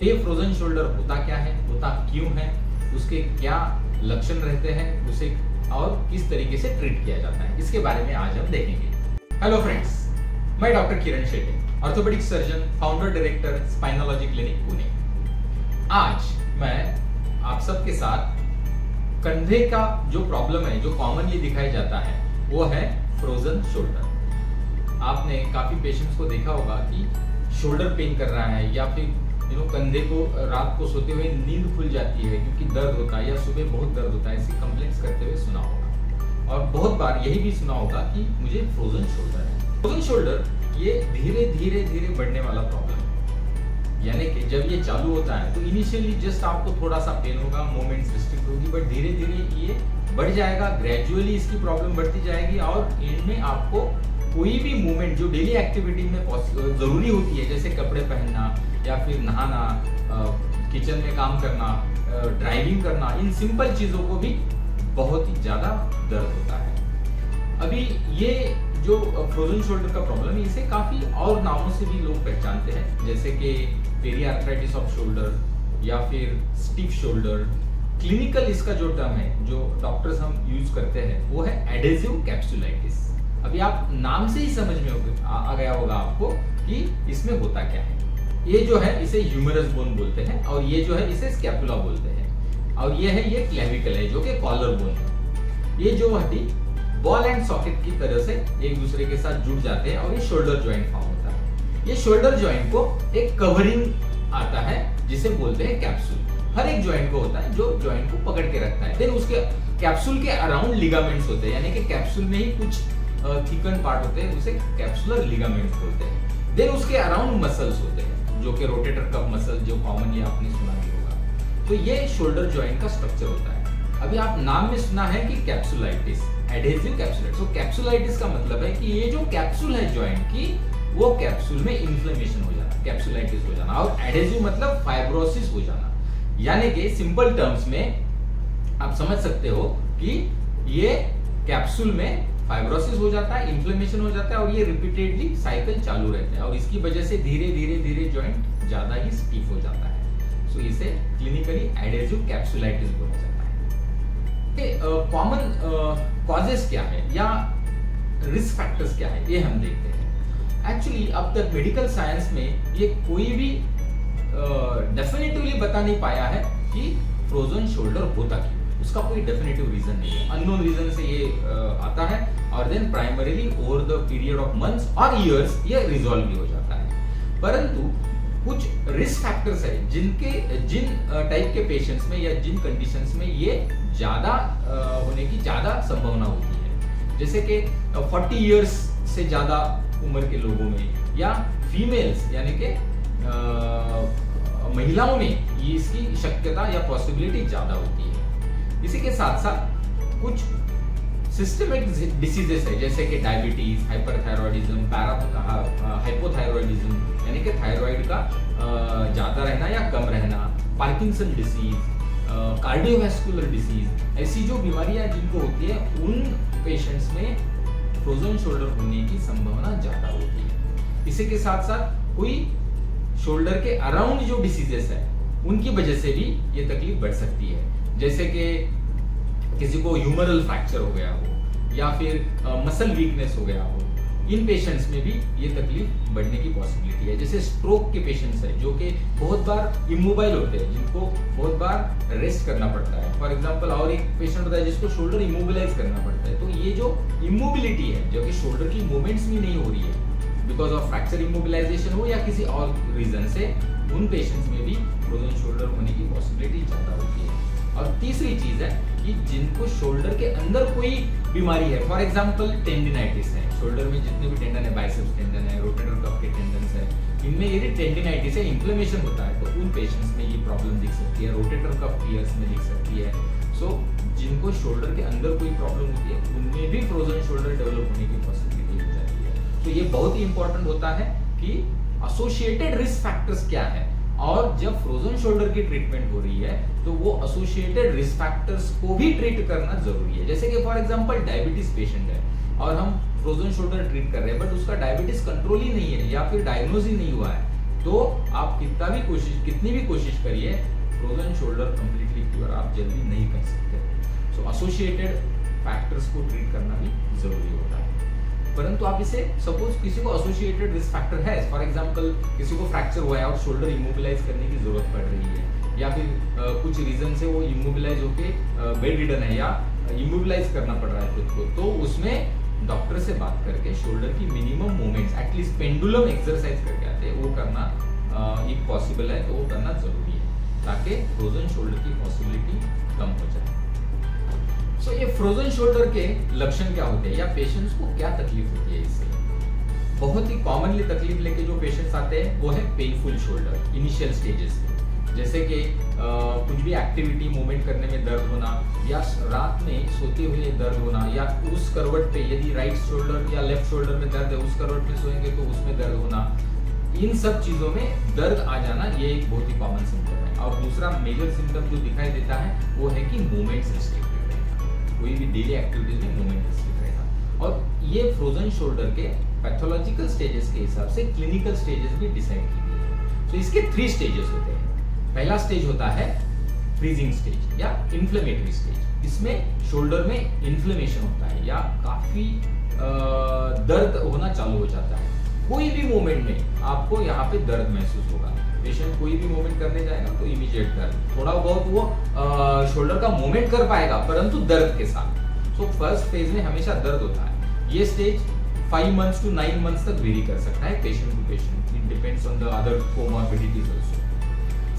तो ये frozen shoulder होता क्या है, होता क्यों है, उसके क्या लक्षण रहते हैं, उसे और किस तरीके से ट्रीट किया जाता है, इसके बारे में आज हम देखेंगे। हेलो फ्रेंड्स, मैं doctor Kiran Shetty, orthopaedic surgeon, founder director, spinology clinic Pune. आज मैं आप सबके साथ कंधे का जो प्रॉब्लम है, जो कॉमनली दिखाई जाता है, वो है फ्रोजन शोल्डर। आपने काफी पेशेंट्स को देखा होगा कि शोल्डर पेन कर रहा है या फिर कंधे को रात को सोते हुए नींद खुल जाती है क्योंकि दर्द होता है या सुबह बहुत दर्द होता है, ऐसी कंप्लेंट्स करते हुए सुना होगा। और बहुत बार यही भी सुना होगा कि मुझे फ्रोजन शोल्डर है। फ्रोजन शोल्डर ये धीरे धीरे धीरे बढ़ने वाला प्रॉब्लम है, यानी कि जब ये चालू होता है तो इनिशियली जस्ट आपको थोड़ा सा पेन होगा, मूवमेंट्स रिस्ट्रिक्ट होगी, बट धीरे धीरे ये बढ़ जाएगा, ग्रेजुअली इसकी प्रॉब्लम बढ़ती जाएगी और एंड में आपको कोई भी मूवमेंट जो डेली एक्टिविटी में जरूरी होती है, जैसे कपड़े पहनना या फिर नहाना, किचन में काम करना, ड्राइविंग करना, इन सिंपल चीजों को भी बहुत ही ज्यादा दर्द होता है। अभी ये जो फ्रोजन शोल्डर का प्रॉब्लम है, इसे काफी और नामों से भी लोग पहचानते हैं, जैसे कि पेरिआर्थराइटिस ऑफ शोल्डर या फिर स्टिफ शोल्डर। क्लिनिकल इसका जो टर्म है, जो डॉक्टर्स हम यूज करते हैं, वो है एडेसिव कैप्सुलाइटिस। अभी आप नाम से ही समझ में आ गया होगा आपको कि इसमें होता क्या है। ये जो है इसे ह्यूमरस बोन बोलते हैं और ये जो है इसे स्कैपुला बोलते हैं, और ये है ये क्लेविकल है जो कि कॉलर बोन है। ये जो हड्डी बॉल एंड सॉकेट की तरह से एक दूसरे के साथ जुड़ जाते हैं और ये शोल्डर जॉइंट फॉर्म होता है। ये शोल्डर जॉइंट को एक कवरिंग आता है जिसे बोलते हैं कैप्सूल। हर एक जॉइंट को होता है जो जॉइंट को पकड़ के रखता है। देन उसके कैप्सूल के अराउंड लिगामेंट्स होते हैं, यानी कि कैप्सूल में ही कुछ थिकन पार्ट होते हैं, उसे कैप्सुलर लिगामेंट्स बोलते हैं। देन उसके अराउंड मसल्स होते हैं जो कि रोटेटर कफ मसल, जो कॉमनली आपने सुना भी होगा। तो ये शोल्डर जॉइंट का स्ट्रक्चर होता है। अभी आप नाम में सुना है कि कैप्सुलाइटिस, एडेसिव कैप्सुलाइटिस। तो कैप्सुलाइटिस का मतलब है कि ये जो कैप्सूल है जॉइंट की, वो कैप्सूल में इन्फ्लेमेशन हो जाना, कैप्सुलाइटिस हो जाना। और एडेसिव मतलब फाइब्रोसिस हो जाना, यानी कि सिंपल टर्म्स में आप समझ सकते हो कि ये कैप्सूल में फाइब्रोसिस हो जाता है, इन्फ्लेमेशन हो जाता है और ये रिपीटेडली साइकिल चालू रहता है और इसकी वजह से धीरे धीरे धीरे जॉइंट ज्यादा ही स्टिफ हो जाता है। सो इसे क्लिनिकली एडेसिव कैप्सुलाइटिस बोला जाता है। कॉमन कॉजेस क्या है या रिस्क फैक्टर्स क्या है, ये हम देखते हैं। एक्चुअली अब तक मेडिकल साइंस में ये कोई भी डेफिनेटिवली बता नहीं पाया है कि फ्रोजन शोल्डर होता क्यों। उसका कोई डेफिनेटिव रीजन नहीं है, अननोन रीजन से ये आता है और then primarily over the period of months और इयर्स ये रिजॉल्व भी हो जाता है। परंतु कुछ रिस्क फैक्टर्स है जिन टाइप के पेशेंट्स में या जिन कंडीशंस में ये ज्यादा होने की ज्यादा संभावना होती है, जैसे कि 40 इयर्स से ज्यादा उम्र के लोगों में या फीमेल्स यानी कि महिलाओं में ये इसकी शक्यता या पॉसिबिलिटी ज्यादा होती है। इसी के साथ साथ कुछ सिस्टमिक डिसीजेस है, जैसे कि डायबिटीज, हाइपरथायरॉयडिज्म, हाइपोथायरॉयडिज्म यानी कि थायराइड का ज्यादा रहना या कम रहना, पार्किंसन डिसीज, कार्डियोवैस्कुलर डिसीज, ऐसी जो बीमारियां जिनको होती है, उन पेशेंट्स में फ्रोजन शोल्डर होने की संभावना ज्यादा होती है। इसी के साथ साथ कोई शोल्डर के अराउंड जो डिसीजेस है, उनकी वजह से भी ये तकलीफ बढ़ सकती है, जैसे कि किसी को ह्यूमरल फ्रैक्चर हो गया हो या फिर मसल वीकनेस हो गया हो। इन पेशेंट्स में भी ये तकलीफ बढ़ने की पॉसिबिलिटी है। जैसे स्ट्रोक के पेशेंट्स है जो कि बहुत बार इमोबाइल होते हैं, जिनको बहुत बार रेस्ट करना पड़ता है, फॉर एग्जांपल। और एक पेशेंट होता है जिसको शोल्डर इमोबिलाइज करना पड़ता है। तो ये जो इमोबिलिटी है, जो कि शोल्डर की मूवमेंट्स भी नहीं हो रही है बिकॉज ऑफ फ्रैक्चर इमोबिलाइजेशन हो या किसी और रीजन से, उन पेशेंट्स में भी फ्रोजन शोल्डर होने की पॉसिबिलिटी ज्यादा होती है। और तीसरी चीज है कि जिनको शोल्डर के अंदर कोई बीमारी है, फॉर एग्जांपल टेंडिनाइटिस है, शोल्डर में जितने भी टेंडन है, बाइसेप्स टेंडन है, रोटेटर कफ के टेंडन्स है, इनमें यदि टेंडिनाइटिस है, इन्फ्लेमेशन होता है, तो उन पेशेंट्स में ये प्रॉब्लम दिख सकती है, रोटेटर कफ टियर्स में दिख सकती है। सो जिनको शोल्डर के अंदर कोई प्रॉब्लम होती है, उनमें भी फ्रोजन शोल्डर डेवलप होने की पॉसिबिलिटी हो जाती है। तो ये बहुत ही इंपॉर्टेंट होता है कि एसोसिएटेड रिस्क फैक्टर्स क्या है, और जब फ्रोजन शोल्डर की ट्रीटमेंट हो रही है तो वो एसोसिएटेड रिस्क फैक्टर्स को भी ट्रीट करना जरूरी है। जैसे कि फॉर एग्जांपल डायबिटीज पेशेंट है और हम फ्रोजन शोल्डर ट्रीट कर रहे हैं, बट उसका डायबिटीज कंट्रोल ही नहीं है या फिर डायग्नोज ही नहीं हुआ है, तो आप कितनी भी कोशिश करिए, फ्रोजन शोल्डर कंप्लीटली क्योर आप जल्दी नहीं कर सकते। सो एसोसिएटेड फैक्टर्स को ट्रीट करना भी जरूरी होता है। परंतु आप इसे सपोज किसी को एसोसिएटेड रिस्क फैक्टर है, फॉर एग्जांपल किसी को फ्रैक्चर हुआ है और शोल्डर इमोबिलाइज करने की जरूरत पड़ रही है, या फिर कुछ रीजन से वो इमोबिलाइज होके बेड रिडन है या इमोबिलाइज करना पड़ रहा है खुद को, तो उसमें डॉक्टर से बात करके शोल्डर की minimum movements, at least pendulum exercise करके आते हैं, वो करना एक पॉसिबल है तो वो करना जरूरी है, ताकि फ्रोजन शोल्डर की पॉसिबिलिटी कम हो जाए। सो ये फ्रोजन शोल्डर के लक्षण क्या होते हैं या पेशेंट्स को क्या तकलीफ होती है इससे? बहुत ही कॉमनली तकलीफ लेके जो पेशेंट्स आते हैं वो है पेनफुल शोल्डर इनिशियल स्टेजेस में, जैसे कि कुछ भी एक्टिविटी मूवमेंट करने में दर्द होना, या रात में सोते हुए दर्द होना, या उस करवट पे यदि राइट शोल्डर या लेफ्ट शोल्डर में दर्द है उस करवट में सोएंगे तो उसमें दर्द होना, इन सब चीजों में दर्द आ जाना ये एक बहुत ही कॉमन सिम्टम है। और दूसरा मेजर सिम्टम जो दिखाई देता है वो है कि मूवमेंट रिस्ट्रिक्टेड रहेगा, कोई भी डेली एक्टिविटीज में मूवमेंट रिस्ट्रिक्ट रहेगा। और ये फ्रोजन शोल्डर के पैथोलॉजिकल स्टेजेस के हिसाब से क्लिनिकल स्टेजेस भी डिसाइड की गई है। तो इसके 3 स्टेजेस होते हैं। पहला स्टेज होता है फ्रीजिंग स्टेज या इन्फ्लेमेटरी स्टेज। इसमें शोल्डर में इन्फ्लेमेशन होता है या काफी दर्द होना चालू हो जाता है। कोई भी मूवमेंट में आपको यहाँ पे दर्द महसूस होगा। पेशेंट कोई भी मूवमेंट करने जाएगा तो इमीडिएट दर्द, थोड़ा बहुत वो शोल्डर का मूवमेंट कर पाएगा परंतु दर्द के साथ। सो फर्स्ट फेज में हमेशा दर्द होता है। ये स्टेज 5 months to 9 months तक वेरी कर सकता है patient to patient, it depends on the other comorbidities also.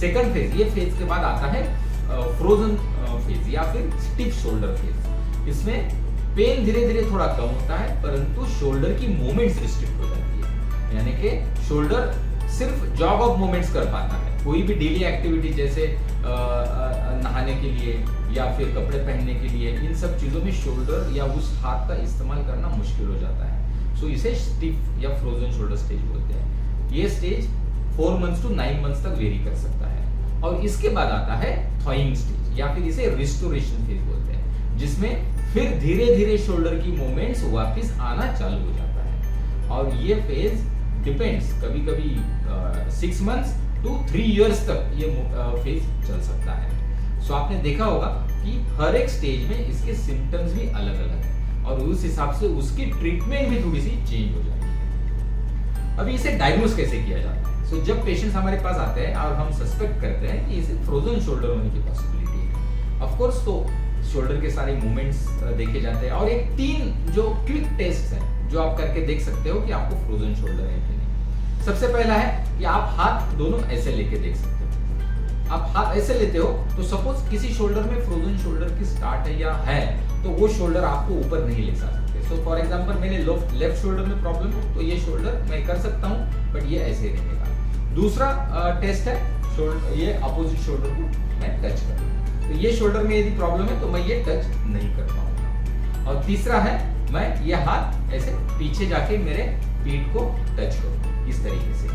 Second phase, ये फेज के बाद आता है फ्रोजन फेज या फिर स्टिफ शोल्डर फेज। इसमें पेन धीरे धीरे थोड़ा कम होता है परंतु शोल्डर की मूवमेंट्स रिस्ट्रिक्ट हो जाती है, यानी कि शोल्डर सिर्फ जॉब ऑफ मूवमेंट्स कर पाता है। कोई भी डेली एक्टिविटी जैसे नहाने के लिए या फिर कपड़े पहनने के लिए, इन सब चीजों में शोल्डर या उस हाथ का इस्तेमाल करना मुश्किल हो जाता है। सो इसे स्टिफ या फ्रोजन शोल्डर स्टेज बोलते हैं। ये स्टेज 4 months to 9 months तक वेरी कर सकता है। और इसके बाद आता है थॉइंग स्टेज या फिर इसे रिस्टोरेशन फेज बोलते हैं, जिसमें फिर धीरे धीरे शोल्डर की मूवमेंट्स वापस आना चालू हो जाता है। और ये फेज डिपेंड्स, कभी कभी 6 months to 3 years तक ये फेज चल सकता है। सो आपने देखा होगा कि हर एक स्टेज में इसके सिम्टम्स भी अलग अलग है और उस हिसाब से उसकी ट्रीटमेंट भी थोड़ी सी चेंज हो जाती है। अभी इसे डायग्नोस कैसे किया जाता है? सो जब पेशेंट्स हमारे पास आते हैं और हम सस्पेक्ट करते हैं कि इसे फ्रोजन शोल्डर होने की पॉसिबिलिटी है, ऑफ कोर्स तो शोल्डर के सारे मूवमेंट्स देखे जाते हैं और एक 3 जो क्विक टेस्ट हैं जो आप करके देख सकते हो कि आपको फ्रोजन शोल्डर है कि नहीं। सबसे पहला है कि आप हाथ दोनों ऐसे लेके देख सकते हो। आप हाथ ऐसे लेते हो तो सपोज किसी शोल्डर में फ्रोजन शोल्डर की स्टार्ट है या है तो वो शोल्डर आपको ऊपर नहीं ले जा सकते। सो फॉर एग्जांपल मेरे लेफ्ट शोल्डर में प्रॉब्लम हो तो ये शोल्डर मैं कर सकता हूँ बट ये ऐसे रहेगा। दूसरा टेस्ट है ये अपोजिट शोल्डर को मैं टच करूँ, तो ये शोल्डर में यदि प्रॉब्लम है तो मैं ये टच नहीं कर पाऊंगा। और तीसरा है मैं ये हाथ ऐसे पीछे जाके मेरे पीठ को टच करूँ इस तरीके से।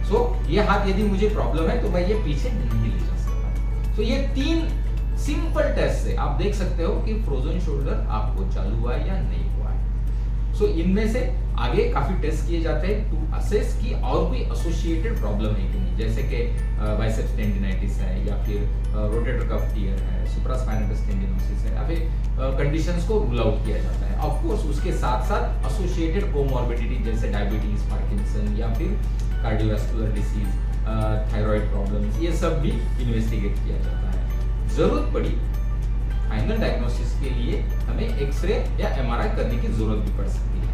सो ये हाथ यदि मुझे प्रॉब्लम है तो मैं ये पीछे नहीं ले जा सकता। सो ये 3 सिंपल टेस्ट से आप देख सकते हो कि फ्रोजन शोल्डर आपको चालू हुआ है या नहीं हुआ है। सो इनमें से आगे काफी टेस्ट किए जाते हैं टू असेस कि और कोई एसोसिएटेड प्रॉब्लम है कि नहीं, जैसे कि बाइसेप्स टेंडिनाइटिस है या फिर रोटेटर कफ टियर है, सुप्रास्पाइनस टेंडिनोसिस है, या फिर कंडीशंस को रूल आउट किया जाता है। ऑफ कोर्स उसके साथ साथ एसोसिएटेड कोमॉर्बिडिटी जैसे डायबिटीज, पार्किंसन या फिर कार्डियोवास्कुलर डिसीज, थायराइड प्रॉब्लम्स, ये सब भी इन्वेस्टिगेट किया जाता है। जरूरत पड़ी फाइनल डायग्नोसिस के लिए हमें एक्सरे या एमआरआई करने की जरूरत भी पड़ सकती है।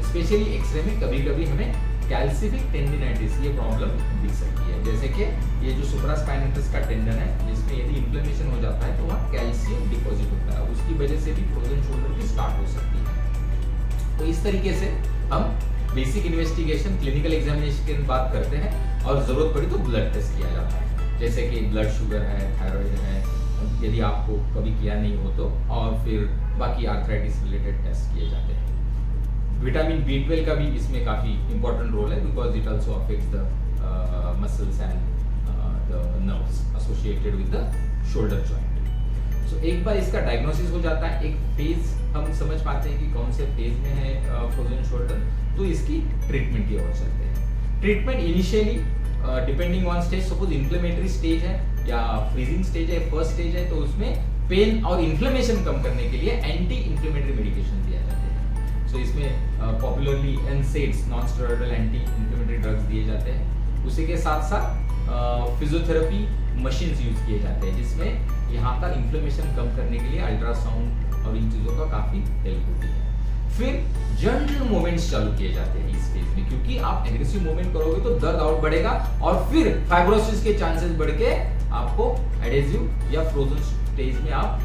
स्पेशली एक्सरे में कभी कभी हमें कैल्सिफिक टेंडिनाइटिस ये प्रॉब्लम दिख सकती है, जैसे कि ये जो सुप्रास्पाइनस का टेंडन है जिसमें यदि इन्फ्लेमेशन हो जाता है तो वहाँ कैल्शियम डिपॉजिट होता है, उसकी वजह से भी फ्रोजन शोल्डर की स्टार्ट हो सकती है। तो इस तरीके से हम बेसिक इन्वेस्टिगेशन, क्लिनिकल एग्जामिनेशन की बात करते हैं और जरूरत पड़ी तो ब्लड टेस्ट किया जाता है, जैसे कि ब्लड शुगर है, थायराइड है यदि आपको कभी किया नहीं हो तो, और फिर बाकी आर्थराइटिस रिलेटेड टेस्ट किए जाते हैं। विटामिन B12 का भी इसमें काफी इंपॉर्टेंट रोल है because it also affects the muscles and the nerves associated with the shoulder joint. So एक बार इसका डायग्नोसिस हो जाता है, एक फेज हम समझ पाते हैं कि कौन से फेज में है फ्रोजन शोल्डर, तो इसकी ट्रीटमेंट की ओर चलते हैं। Treatment initially depending on stage, suppose inflammatory stage है या फ्रीजिंग स्टेज है, फर्स्ट स्टेज है, तो उसमें पेन और इन्फ्लेमेशन कम करने के लिए एंटी इन्फ्लेमेटरी मेडिकेशन दिया जाते हैं। सो इसमें popularly NSAIDs, non steroidal anti inflammatory drugs दिए जाते हैं। उसी के साथ साथ फिजियोथेरेपी मशीन्स यूज किए जाते हैं, जिसमें यहाँ का इन्फ्लेमेशन कम करने के लिए अल्ट्रासाउंड और इन चीजों का काफी हेल्प होती है। फिर जेंटल मूवमेंट्स चालू किए जाते हैं इस स्टेज में, क्योंकि आप एग्रेसिव मूवमेंट करोगे तो दर्द और बढ़ेगा और फिर फाइब्रोसिस के चांसेस बढ़ के आपको एडेसिव या फ्रोजन स्टेज में आप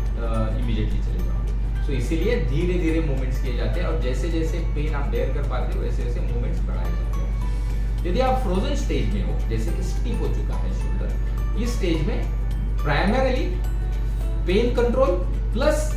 इमीडिएटली चले जाओगे। सो इसीलिए धीरे धीरे मूवमेंट्स किए जाते हैं और जैसे जैसे पेन आप बेयर कर पाते हो वैसे वैसे मूवमेंट्स बढ़ाए जाते हैं। यदि आप फ्रोजन स्टेज में हो, जैसे कि स्टिफ हो चुका है शोल्डर, इस स्टेज में primarily pain control plus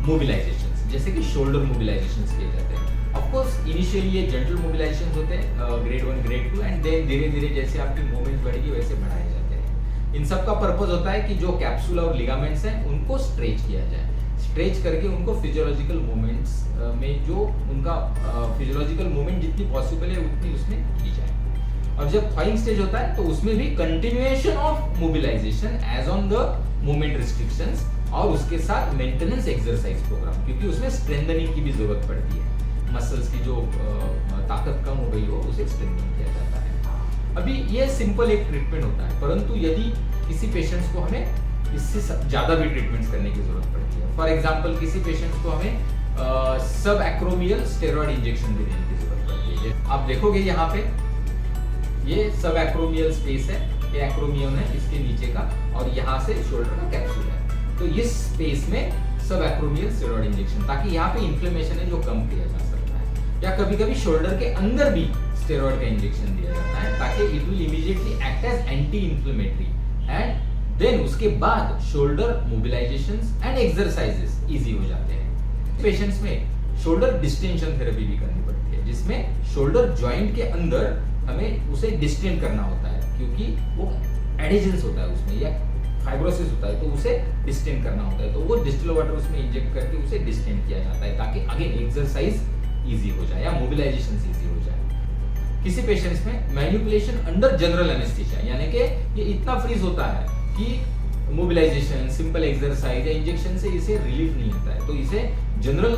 mobilisation, जैसे कि शोल्डर मोबिलाइजेशंस किए जाते हैं। ऑफ कोर्स इनिशियली ये जेंटल मोबिलाइजेशंस होते हैं, ग्रेड 1 ग्रेड 2, एंड देन धीरे धीरे जैसे आपकी मूवमेंट बढ़ेगी वैसे बढ़ाए जाते हैं। इन सब का पर्पस होता है कि जो कैप्सूल और लिगामेंट्स हैं उनको स्ट्रेच किया जाए, स्ट्रेच करके उनको फिजियोलॉजिकल मूवमेंट्स में जो उनका फिजियोलॉजिकल मूवमेंट जितनी पॉसिबल है उतनी उसमें की जाए। और जब थॉइंग स्टेज होता है तो उसमें भी continuation of mobilisation as on the movement restrictions और उसके साथ मेंटेनेंस एक्सरसाइज प्रोग्राम, क्योंकि उसमें स्ट्रेंथनिंग की भी जरूरत पड़ती है। मसल्स की जो ताकत कम हो गई हो उसे स्ट्रेंथन किया जाता है। अभी ये सिंपल एक ट्रीटमेंट होता है, परंतु यदि किसी पेशेंट्स को हमें इससे ज्यादा भी ट्रीटमेंट्स करने की जरूरत पड़ती है। फॉर एग्जांपल किसी पेशेंट्स को हमें सब एक्रोमियल स्टेरॉइड इंजेक्शन भी देने की जरूरत पड़ती है। आप देखोगे यहाँ पे ये सब एक्रोमियल स्पेस है, ये एक्रोमियम है इसके नीचे का, और यहाँ से शोल्डर का कैप्सूल है। तो इस स्पेस में सब एक्रोमियल स्टेरॉइड इंजेक्शन, ताकि यहाँ पे इन्फ्लेमेशन है जो कम किया जा सकता है। या कभी कभी शोल्डर के अंदर भी स्टेरॉइड का इंजेक्शन दिया जाता है, ताकि it will immediately act as anti inflammatory and then उसके बाद shoulder mobilisations and exercises easy हो जाते हैं। पेशेंट्स में शोल्डर डिस्टेंशन थेरेपी भी करनी पड़ती है, जिसमें शोल्डर जॉइंट के अंदर हमें उसे डिस्टेंट करना होता है, क्योंकि वो एडिशंस होता है उसमें या फाइब्रोसिस होता है, तो उसे डिस्टेंट करना होता है। तो वो डिस्टिल वाटर उसमें इंजेक्ट करके उसे डिस्टेंट किया जाता है, ताकि अगेन एक्सरसाइज इजी हो जाए या मोबिलाइजेशन इजी हो जाए। किसी पेशेंट्स में मैनिपुलेशन अंडर जनरल एनेस्थीसिया, यानी कि ये इतना फ्रीज होता है कि मोबिलाइजेशन, सिंपल एक्सरसाइज या इंजेक्शन से इसे रिलीफ नहीं होता है, तो इसे जनरल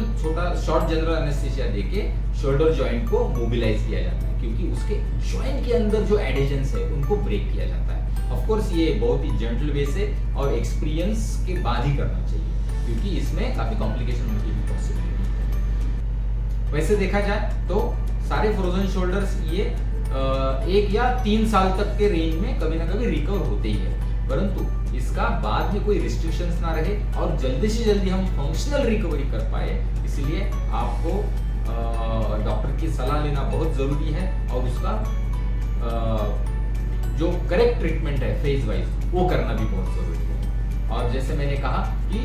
शॉर्ट जनरल एनेस्थीसिया देके शोल्डर जॉइंट को मोबिलाइज किया जाता है, क्योंकि उसके जॉइंट के अंदर जो एडिशंस है उनको ब्रेक किया जाता है। ऑफ कोर्स ये बहुत ही जेंटल वे से और एक्सपीरियंस के बाद ही करना चाहिए, क्योंकि इसमें काफी कॉम्प्लिकेशन होने की भी पॉसिबिलिटी है। वैसे देखा जाए तो सारे फ्रोजन शोल्डर्स ये 1 या 3 साल तक के रेंज में कभी ना कभी रिकवर होते ही है, परंतु इसका बाद में कोई रिस्ट्रिक्शंस ना रहे और जल्दी से जल्दी हम फंक्शनल रिकवरी कर पाए, इसलिए आपको डॉक्टर की सलाह लेना बहुत जरूरी है और उसका जो करेक्ट ट्रीटमेंट है फेज वाइज वो करना भी बहुत जरूरी है। और जैसे मैंने कहा कि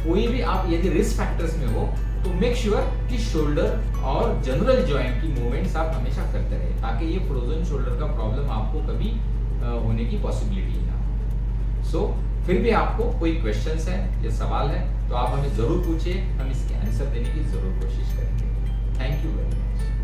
कोई भी आप यदि रिस्क फैक्टर्स में हो तो मेक श्योर कि शोल्डर और जनरल जॉइंट की मूवमेंट्स आप हमेशा करते रहे, ताकि ये फ्रोजन शोल्डर का प्रॉब्लम आपको कभी होने की पॉसिबिलिटी ना हो। सो फिर भी आपको कोई क्वेश्चंस है या सवाल है तो आप हमें जरूर पूछिए, हम इसके आंसर देने की जरूर कोशिश करेंगे। Thank you very much.